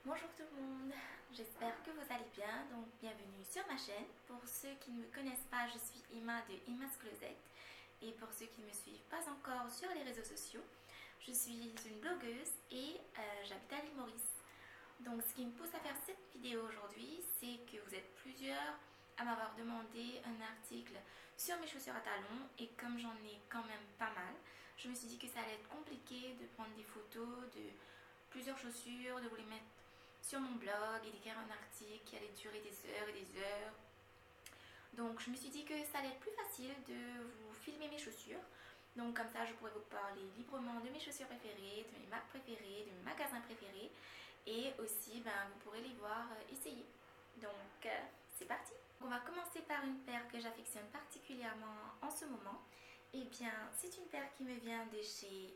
Bonjour tout le monde, j'espère que vous allez bien, donc bienvenue sur ma chaîne. Pour ceux qui ne me connaissent pas, je suis Emma de Emma's Closet et pour ceux qui ne me suivent pas encore sur les réseaux sociaux, je suis une blogueuse et j'habite à l'île Maurice. Donc ce qui me pousse à faire cette vidéo aujourd'hui, c'est que vous êtes plusieurs à m'avoir demandé un article sur mes chaussures à talons et comme j'en ai quand même pas mal, je me suis dit que ça allait être compliqué de prendre des photos de plusieurs chaussures, de vous les mettre sur mon blog et d'écrire un article qui allait durer des heures et des heures. Donc je me suis dit que ça allait être plus facile de vous filmer mes chaussures. Donc comme ça je pourrais vous parler librement de mes chaussures préférées, de mes marques préférées, de mes magasins préférés. Et aussi vous pourrez les voir essayer. Donc c'est parti. On va commencer par une paire que j'affectionne particulièrement en ce moment. Et bien c'est une paire qui me vient de chez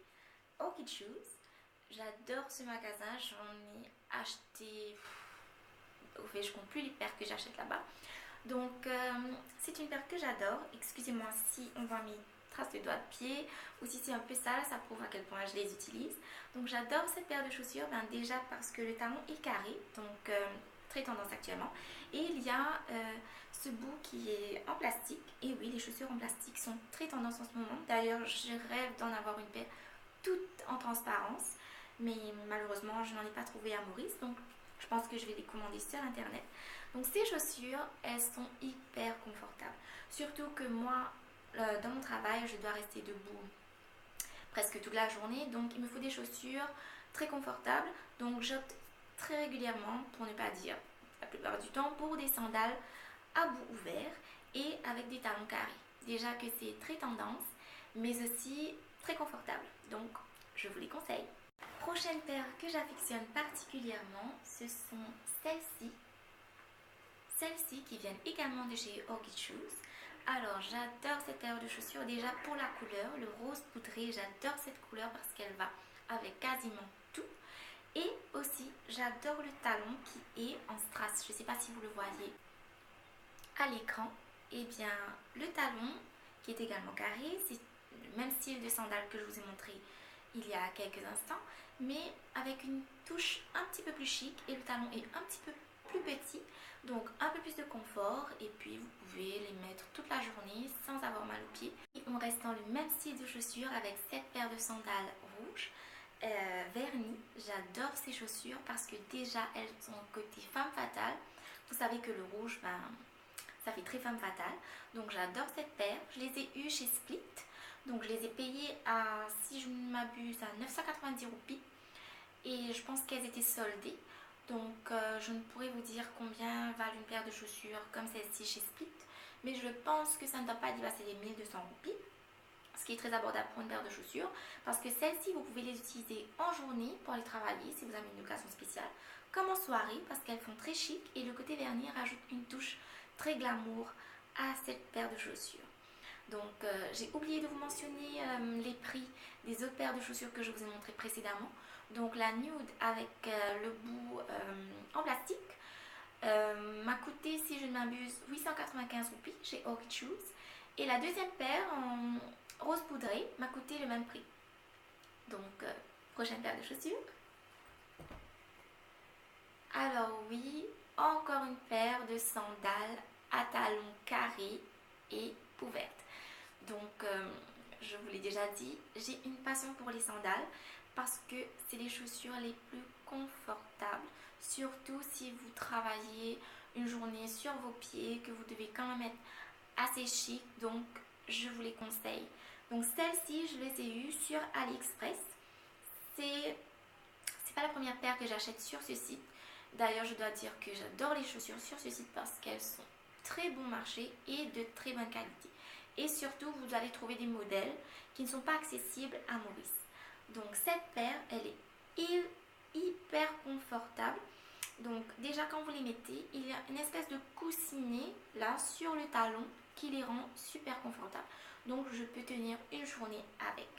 Orchid Shoes. J'adore ce magasin, j'en ai acheté, au fait je compte plus les paires que j'achète là-bas. Donc c'est une paire que j'adore, excusez-moi si on voit mes traces de doigts de pied ou si c'est un peu sale, ça prouve à quel point je les utilise. Donc j'adore cette paire de chaussures, déjà parce que le talon est carré, donc très tendance actuellement. Et il y a ce bout qui est en plastique, et oui les chaussures en plastique sont très tendance en ce moment. D'ailleurs je rêve d'en avoir une paire toute en transparence, mais malheureusement je n'en ai pas trouvé à Maurice, donc je pense que je vais les commander sur internet. Donc ces chaussures, elles sont hyper confortables, surtout que moi dans mon travail je dois rester debout presque toute la journée, donc il me faut des chaussures très confortables. Donc j'opte très régulièrement, pour ne pas dire la plupart du temps, pour des sandales à bout ouvert et avec des talons carrés. Déjà que c'est très tendance, mais aussi très confortable, donc je vous les conseille. Prochaine paire que j'affectionne particulièrement, ce sont celles-ci. Celles-ci qui viennent également de chez Orchid Shoes. Alors j'adore cette paire de chaussures déjà pour la couleur, le rose poudré, j'adore cette couleur parce qu'elle va avec quasiment tout. Et aussi j'adore le talon qui est en strass, je ne sais pas si vous le voyez à l'écran. Et bien le talon qui est également carré, c'est le même style de sandales que je vous ai montré il y a quelques instants, mais avec une touche un petit peu plus chic et le talon est un petit peu plus petit, donc un peu plus de confort, et puis vous pouvez les mettre toute la journée sans avoir mal aux pieds. Et on reste dans le même style de chaussures avec cette paire de sandales rouges vernis. J'adore ces chaussures parce que déjà elles ont un côté femme fatale. Vous savez que le rouge, ça fait très femme fatale. Donc j'adore cette paire. Je les ai eues chez Split. Donc je les ai payées à, si je ne m'abuse, à 990 roupies. Et je pense qu'elles étaient soldées. Donc je ne pourrais vous dire combien valent une paire de chaussures comme celle-ci chez Split. Mais je pense que ça ne doit pas dépasser les 1200 roupies. Ce qui est très abordable pour une paire de chaussures. Parce que celles-ci, vous pouvez les utiliser en journée pour aller travailler si vous avez une occasion spéciale. Comme en soirée parce qu'elles font très chic. Et le côté vernis rajoute une touche très glamour à cette paire de chaussures. Donc j'ai oublié de vous mentionner les prix des autres paires de chaussures que je vous ai montrées précédemment. Donc la nude avec le bout en plastique m'a coûté, si je ne m'abuse, 895 roupies chez Orchid Shoes. Et la deuxième paire en rose poudré m'a coûté le même prix. Donc prochaine paire de chaussures. Alors oui, encore une paire de sandales à talons carrés et ouvertes. Donc je vous l'ai déjà dit, j'ai une passion pour les sandales parce que c'est les chaussures les plus confortables, surtout si vous travaillez une journée sur vos pieds, que vous devez quand même être assez chic, donc je vous les conseille. Donc celles-ci, je les ai eues sur AliExpress. C'est pas la première paire que j'achète sur ce site. D'ailleurs, je dois dire que j'adore les chaussures sur ce site parce qu'elles sont très bon marché et de très bonne qualité. Et surtout, vous allez trouver des modèles qui ne sont pas accessibles à Maurice. Donc cette paire, elle est hyper confortable. Donc déjà quand vous les mettez, il y a une espèce de coussinet là sur le talon qui les rend super confortables. Donc je peux tenir une journée avec.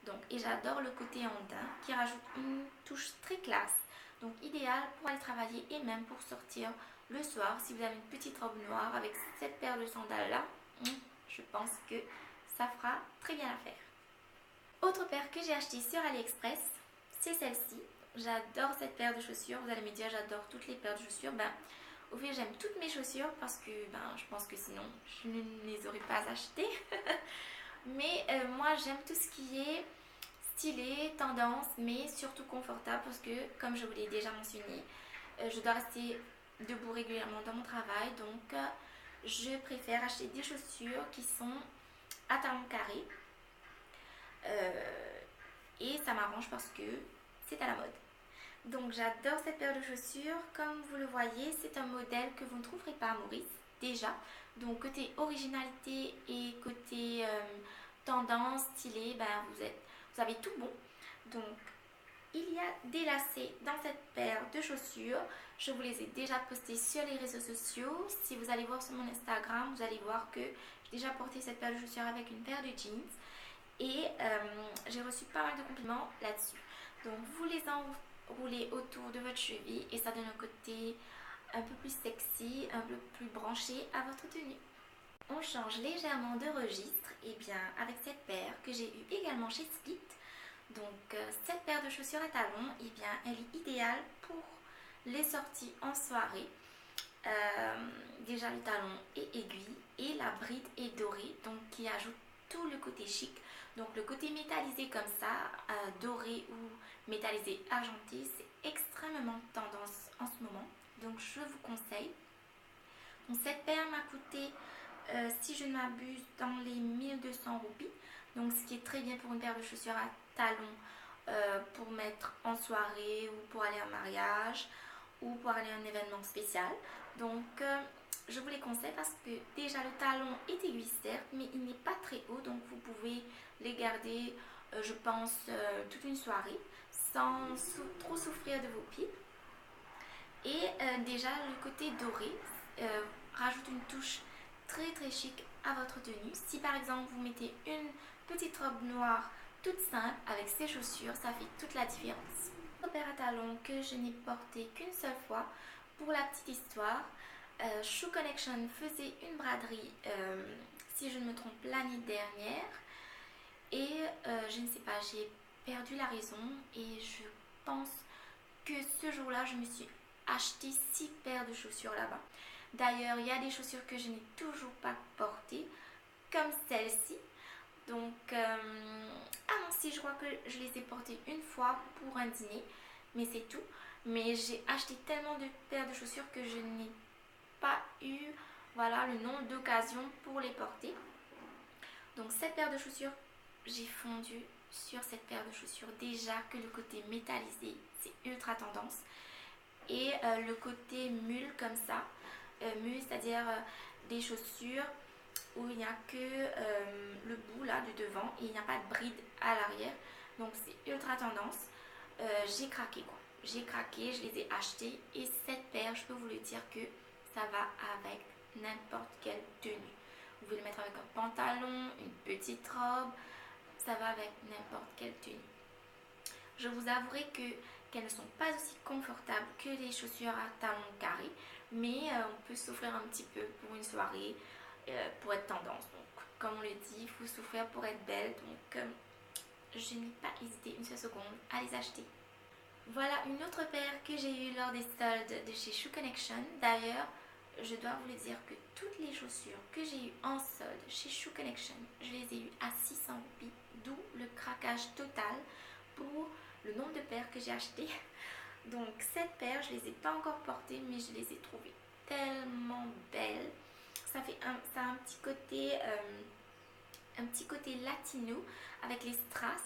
Donc, et j'adore le côté andin qui rajoute une touche très classe. Donc idéal pour aller travailler et même pour sortir le soir. Si vous avez une petite robe noire avec cette paire de sandales là, je pense que ça fera très bien l'affaire. Autre paire que j'ai achetée sur AliExpress, c'est celle-ci. j'adore cette paire de chaussures. Vous allez me dire j'adore toutes les paires de chaussures. Ben, au fait j'aime toutes mes chaussures parce que je pense que sinon je ne les aurais pas achetées. Mais moi j'aime tout ce qui est stylé, tendance, mais surtout confortable parce que comme je vous l'ai déjà mentionné, je dois rester debout régulièrement dans mon travail. Donc je préfère acheter des chaussures qui sont à talons carrés. Et ça m'arrange parce que c'est à la mode. Donc j'adore cette paire de chaussures. Comme vous le voyez, c'est un modèle que vous ne trouverez pas à Maurice déjà. Donc côté originalité et côté tendance, stylé, vous avez tout bon. Donc il y a des lacets dans cette paire de chaussures. Je vous les ai déjà postés sur les réseaux sociaux. Si vous allez voir sur mon Instagram, vous allez voir que j'ai déjà porté cette paire de chaussures avec une paire de jeans. Et j'ai reçu pas mal de compliments là-dessus. Donc vous les enroulez autour de votre cheville et ça donne un côté un peu plus sexy, un peu plus branché à votre tenue. On change légèrement de registre. Et bien avec cette paire que j'ai eue également chez Split. Donc cette paire de chaussures à talons, et bien elle est idéale pour les sorties en soirée. Déjà le talon est aiguille et la bride est dorée, donc qui ajoute tout le côté chic. Donc le côté métallisé comme ça, doré ou métallisé argenté, c'est extrêmement tendance en ce moment. Donc je vous conseille. Donc cette paire m'a coûté, si je ne m'abuse, dans les 1200 roupies. Donc ce qui est très bien pour une paire de chaussures à talons pour mettre en soirée ou pour aller à un mariage ou pour aller à un événement spécial. Donc je vous les conseille parce que déjà le talon est aiguille certes, mais il n'est pas très haut, donc vous pouvez les garder, je pense, toute une soirée sans trop souffrir de vos pieds. Et déjà le côté doré rajoute une touche très très chic à votre tenue. Si par exemple vous mettez une petite robe noire toute simple avec ces chaussures, ça fait toute la différence. Une paire à talons que je n'ai porté qu'une seule fois. Pour la petite histoire, Shoe Connection faisait une braderie, si je ne me trompe, l'année dernière. Et je ne sais pas, j'ai perdu la raison et je pense que ce jour-là, je me suis acheté 6 paires de chaussures là-bas. D'ailleurs, il y a des chaussures que je n'ai toujours pas portées, comme celle-ci. Donc, ah non, si, je crois que je les ai portées une fois pour un dîner, mais c'est tout. Mais j'ai acheté tellement de paires de chaussures que je n'ai pas eu, voilà, le nombre d'occasions pour les porter. Donc cette paire de chaussures, j'ai fondu sur cette paire de chaussures. Déjà que le côté métallisé, c'est ultra tendance. Et le côté mule comme ça, mule, c'est-à-dire des chaussures où il n'y a que le bout là de devant et il n'y a pas de bride à l'arrière. Donc c'est ultra tendance. J'ai craqué quoi. J'ai craqué, je les ai achetés et cette paire, je peux vous le dire que ça va avec n'importe quelle tenue. Vous pouvez le mettre avec un pantalon, une petite robe, ça va avec n'importe quelle tenue. Je vous avouerai qu'elles ne sont pas aussi confortables que les chaussures à talons carrés, mais on peut souffrir un petit peu pour une soirée, pour être tendance. Donc, comme on le dit, il faut souffrir pour être belle. Donc, je n'ai pas hésité une seule seconde à les acheter. Voilà une autre paire que j'ai eue lors des soldes de chez Shoe Connection. D'ailleurs, je dois vous le dire que toutes les chaussures que j'ai eues en solde chez Shoe Connection, je les ai eues à 600 roupies, d'où le craquage total pour le nombre de paires que j'ai achetées. Donc cette paire, je ne les ai pas encore portées, mais je les ai trouvées tellement belles. Ça a un petit côté latino avec les strass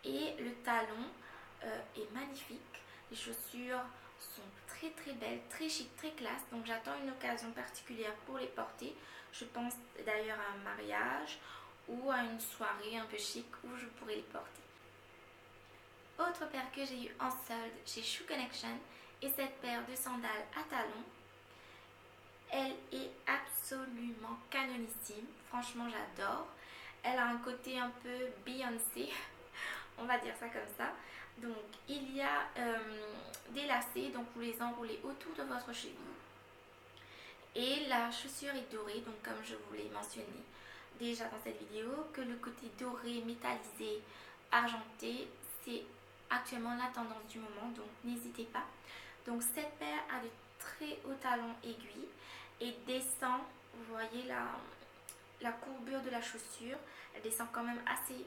et le talon est magnifique. Les chaussures sont très très belles, très chic, très classe. Donc j'attends une occasion particulière pour les porter. Je pense d'ailleurs à un mariage ou à une soirée un peu chic où je pourrais les porter. Autre paire que j'ai eue en solde chez Shoe Connection est cette paire de sandales à talons. Elle est absolument canonissime. Franchement, j'adore. Elle a un côté un peu Beyoncé, on va dire ça comme ça. Donc il y a des lacets, donc vous les enroulez autour de votre cheville. Et la chaussure est dorée, donc comme je vous l'ai mentionné déjà dans cette vidéo, que le côté doré, métallisé, argenté, c'est actuellement la tendance du moment, donc n'hésitez pas. Donc cette paire a de très hauts talons aiguilles et descend, vous voyez la courbure de la chaussure, elle descend quand même assez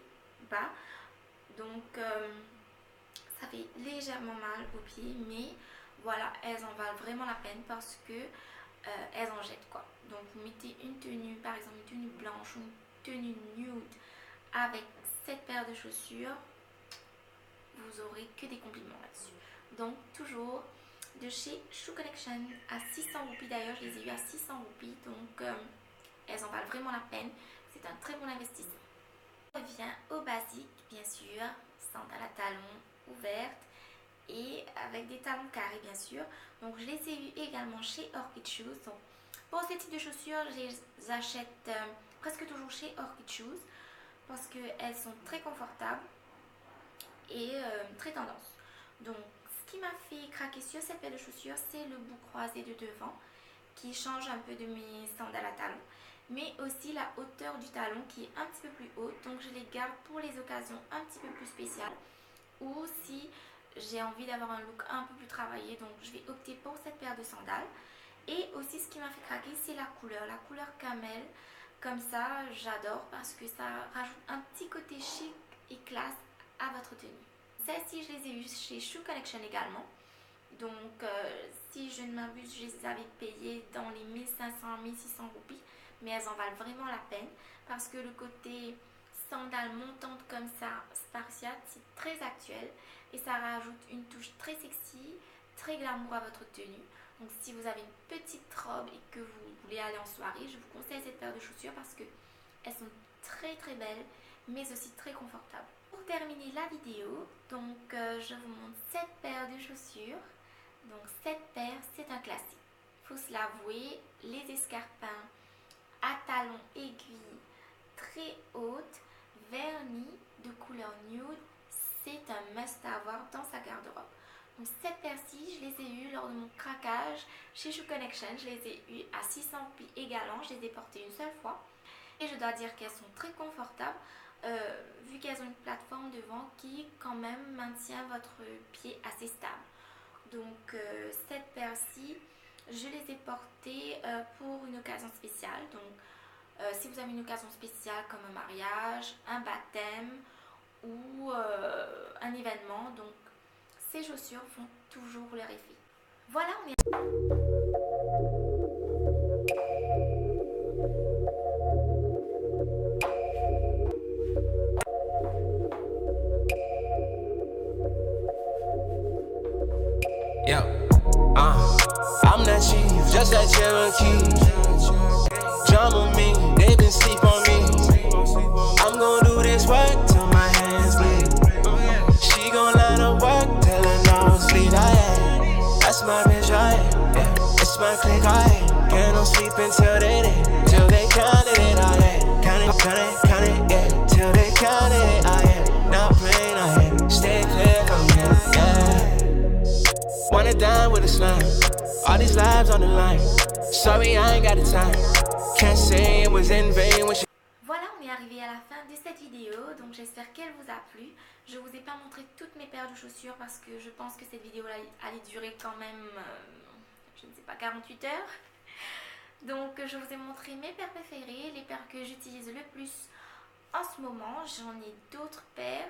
bas, donc ça fait légèrement mal aux pieds, mais voilà, elles en valent vraiment la peine parce que elles en jettent quoi. Donc vous mettez une tenue, par exemple une tenue blanche ou une tenue nude avec cette paire de chaussures, vous aurez que des compliments là-dessus. Donc toujours de chez Shoe Collection à 600 roupies, d'ailleurs je les ai eu à 600 roupies, donc elles en valent vraiment la peine, c'est un très bon investissement. On revient au basique, bien sûr, sandales à talons ouvertes et avec des talons carrés bien sûr. Donc je les ai eu également chez Orchid Shoes. Donc pour ce type de chaussures, je les achète presque toujours chez Orchid Shoes parce qu'elles sont très confortables et très tendance. Donc ce qui m'a fait craquer sur cette paire de chaussures, c'est le bout croisé de devant qui change un peu de mes sandales à talons, mais aussi la hauteur du talon qui est un petit peu plus haute, donc je les garde pour les occasions un petit peu plus spéciales ou si j'ai envie d'avoir un look un peu plus travaillé, donc je vais opter pour cette paire de sandales. Et aussi ce qui m'a fait craquer, c'est la couleur camel, comme ça j'adore parce que ça rajoute un petit côté chic et classe à votre tenue. Celles-ci je les ai eues chez Shoe Collection également. Donc si je ne m'abuse, je les avais payées dans les 1500-1600 roupies, mais elles en valent vraiment la peine parce que le côté sandales montantes comme ça, spartiate, c'est très actuel et ça rajoute une touche très sexy, très glamour à votre tenue. Donc si vous avez une petite robe et que vous voulez aller en soirée, je vous conseille cette paire de chaussures parce que elles sont très très belles mais aussi très confortables. Pour terminer la vidéo, donc je vous montre cette paire de chaussures. Donc cette paire, c'est un classique. Il faut se l'avouer, les escarpins à talons aiguilles très hautes, vernis de couleur nude, c'est un must à avoir dans sa garde-robe. Donc cette paire-ci, je les ai eues lors de mon craquage chez Shoe Connection. Je les ai eues à 600 roupies également. Je les ai portées une seule fois. Et je dois dire qu'elles sont très confortables vu qu'elles ont une plateforme devant qui quand même maintient votre pied assez stable. Donc cette paire-ci, je les ai portées pour une occasion spéciale. Donc si vous avez une occasion spéciale comme un mariage, un baptême ou un événement, donc ces chaussures font toujours leur effet. Voilà, on est... Yeah, I'm that chief, just that Cherokee. Drama me, they been sleep on me. I'm gon' do this work till my hands bleed. She gon' line up work till her nose bleed. That's my bitch, yeah. It's my clique, can't no sleep until they day. Till they count it, count it, yeah. Till they count it, not playing, stay clear from here, yeah. Wanna dine with a slime, all these lives on the line. Sorry, I ain't got the time. Can't say it was in vain when she... Voilà, on est arrivé à la fin de cette vidéo, donc j'espère qu'elle vous a plu. Je vous ai pas montré toutes mes paires de chaussures parce que je pense que cette vidéo allait durer quand même, je ne sais pas, 48 heures. Donc je vous ai montré mes paires préférées, les paires que j'utilise le plus en ce moment. J'en ai d'autres paires,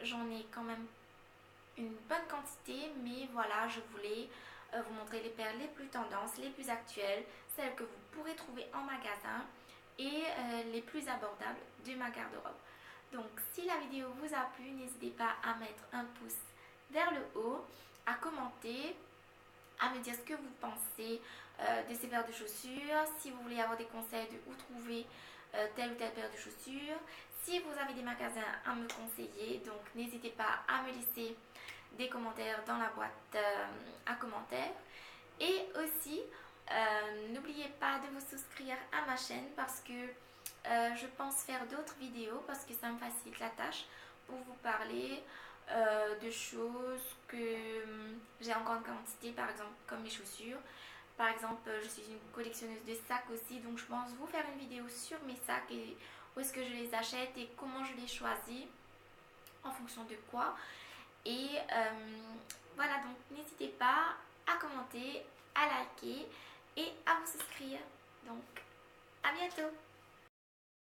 j'en ai quand même une bonne quantité, mais voilà, je voulais vous montrer les paires les plus tendances, les plus actuelles, celles que vous pourrez trouver en magasin et les plus abordables de ma garde-robe. Donc si la vidéo vous a plu, n'hésitez pas à mettre un pouce vers le haut, à commenter, à me dire ce que vous pensez de ces paires de chaussures, si vous voulez avoir des conseils de où trouver telle ou telle paire de chaussures, si vous avez des magasins à me conseiller, donc n'hésitez pas à me laisser des commentaires dans la boîte à commentaires. Et aussi, n'oubliez pas de vous souscrire à ma chaîne parce que je pense faire d'autres vidéos parce que ça me facilite la tâche pour vous parler de choses que j'ai en grande quantité, par exemple comme les chaussures. Par exemple, je suis une collectionneuse de sacs aussi, donc je pense vous faire une vidéo sur mes sacs et où est-ce que je les achète et comment je les choisis, en fonction de quoi. Et voilà, donc n'hésitez pas à commenter, à liker et à vous souscrire. Donc à bientôt.